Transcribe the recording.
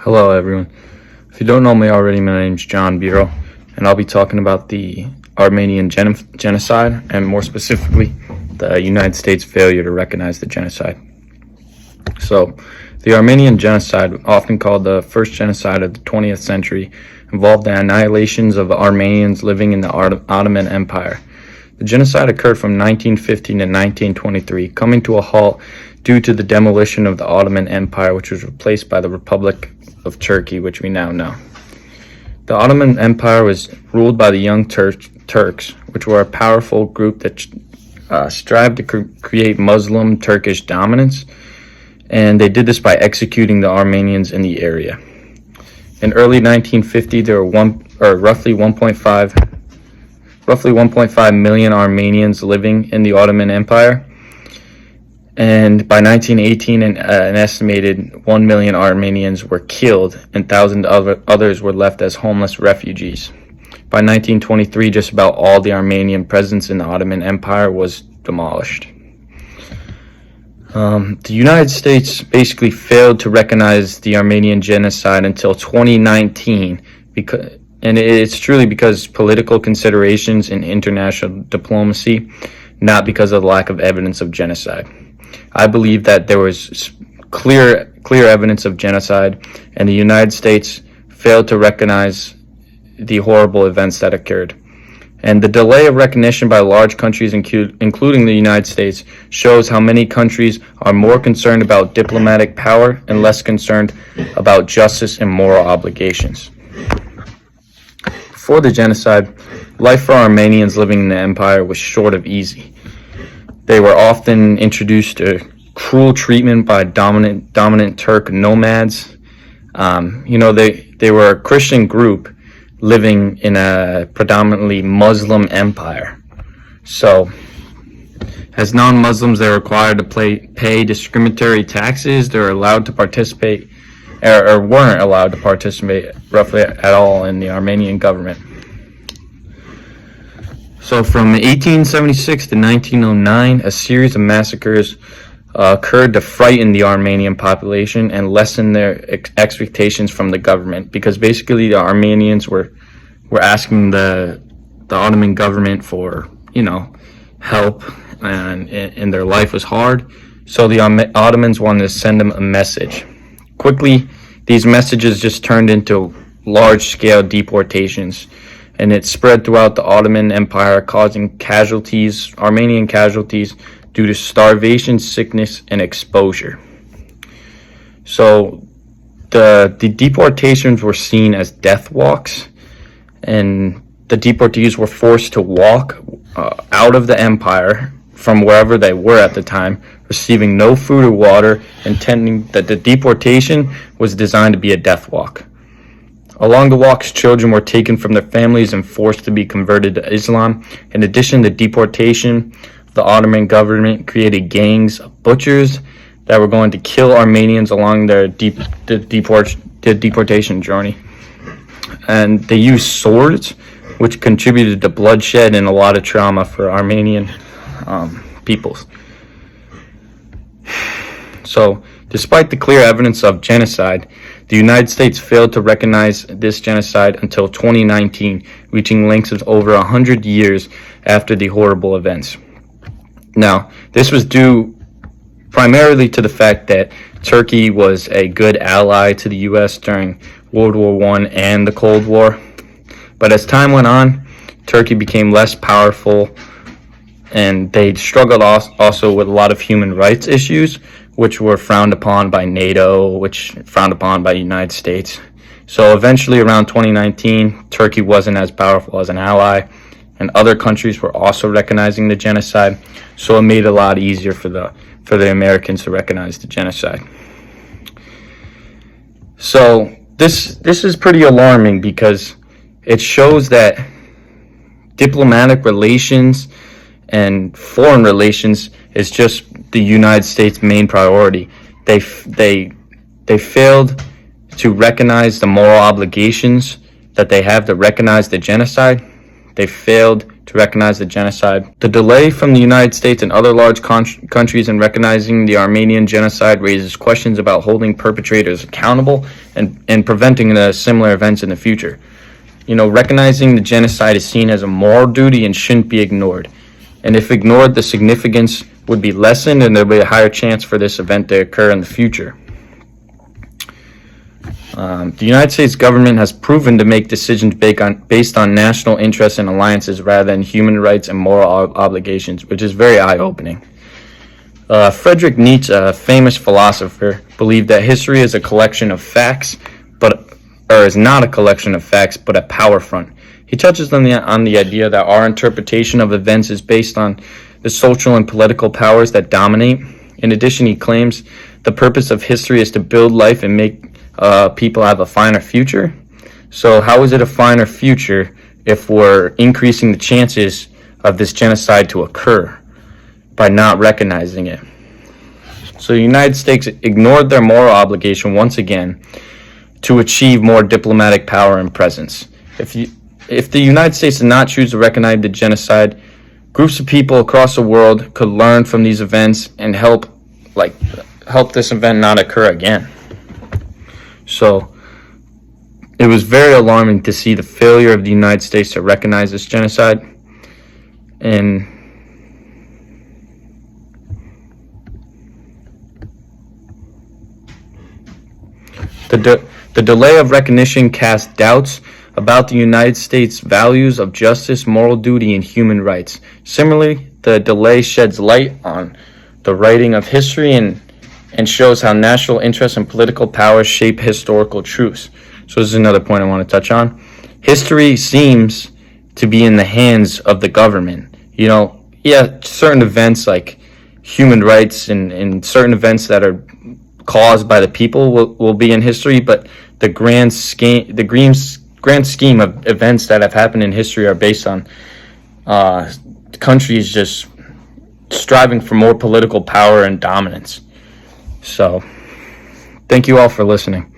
Hello everyone. If you don't know me already, my name's John Bureau, and I'll be talking about the Armenian genocide, and more specifically, the United States failure to recognize the genocide. So, the Armenian genocide, often called the first genocide of the 20th century, involved the annihilations of Armenians living in the Ottoman Empire. The genocide occurred from 1915 to 1923, coming to a halt due to the demolition of the Ottoman Empire, which was replaced by the Republic of Turkey, which we now know. The Ottoman Empire was ruled by the Young Turks, which were a powerful group that strived to create Muslim Turkish dominance, and they did this by executing the Armenians in the area. In early 1950, there were roughly 1.5 million Armenians living in the Ottoman Empire. And by 1918, an estimated 1 million Armenians were killed and thousands of others were left as homeless refugees. By 1923, just about all the Armenian presence in the Ottoman Empire was demolished. The United States basically failed to recognize the Armenian genocide until 2019, and it's truly because political considerations and international diplomacy, not because of the lack of evidence of genocide. I believe that there was clear evidence of genocide, and the United States failed to recognize the horrible events that occurred. And the delay of recognition by large countries, including the United States, shows how many countries are more concerned about diplomatic power and less concerned about justice and moral obligations. Before the genocide, life for Armenians living in the empire was short of easy. They were often introduced to cruel treatment by dominant Turk nomads. They were a Christian group living in a predominantly Muslim empire. So, as non-Muslims, they're required to pay discriminatory taxes. They're allowed to participate, or weren't allowed to participate roughly at all in the Armenian government. So from 1876 to 1909, a series of massacres occurred to frighten the Armenian population and lessen their expectations from the government, because basically the Armenians were asking the Ottoman government for, help, and their life was hard. So the Ottomans wanted to send them a message. Quickly, these messages just turned into large-scale deportations, and it spread throughout the Ottoman Empire, causing Armenian casualties, due to starvation, sickness, and exposure. So the deportations were seen as death walks, and the deportees were forced to walk out of the empire from wherever they were at the time, receiving no food or water, intending that the deportation was designed to be a death walk. Along the walks, children were taken from their families and forced to be converted to Islam. In addition to deportation, the Ottoman government created gangs of butchers that were going to kill Armenians along their deportation journey. And they used swords, which contributed to bloodshed and a lot of trauma for Armenian peoples. So, despite the clear evidence of genocide, the United States failed to recognize this genocide until 2019, reaching lengths of over 100 years after the horrible events. Now, this was due primarily to the fact that Turkey was a good ally to the U.S. during World War I and the Cold War. But as time went on, Turkey became less powerful, and they struggled also with a lot of human rights issues, which were frowned upon by NATO, which frowned upon by the United States. So eventually, around 2019, Turkey wasn't as powerful as an ally, and other countries were also recognizing the genocide, so it made it a lot easier for the Americans to recognize the genocide. So this is pretty alarming, because it shows that diplomatic relations and foreign relations is just the United States' main priority. They failed to recognize the moral obligations that they have to recognize the genocide. They failed to recognize the genocide. The delay from the United States and other large countries in recognizing the Armenian genocide raises questions about holding perpetrators accountable and preventing similar events in the future. Recognizing the genocide is seen as a moral duty and shouldn't be ignored. And if ignored, the significance would be lessened and there would be a higher chance for this event to occur in the future. The United States government has proven to make decisions based on national interests and alliances rather than human rights and moral obligations, which is very eye-opening. Friedrich Nietzsche, a famous philosopher, believed that history is a collection of facts, is not a collection of facts, but a power front. He touches on the idea that our interpretation of events is based on the social and political powers that dominate. In addition, he claims the purpose of history is to build life and make people have a finer future. So how is it a finer future if we're increasing the chances of this genocide to occur by not recognizing it? So the United States ignored their moral obligation once again to achieve more diplomatic power and presence. If the United States did not choose to recognize the genocide, groups of people across the world could learn from these events and help this event not occur again. So it was very alarming to see the failure of the United States to recognize this genocide. And the delay of recognition casts doubts about the United States' values of justice, moral duty, and human rights. Similarly, the delay sheds light on the writing of history and shows how national interests and political powers shape historical truths. So this is another point I want to touch on. History seems to be in the hands of the government. Certain events like human rights and certain events that are caused by the people will be in history, but the grand scheme of events that have happened in history are based on countries just striving for more political power and dominance. So, thank you all for listening.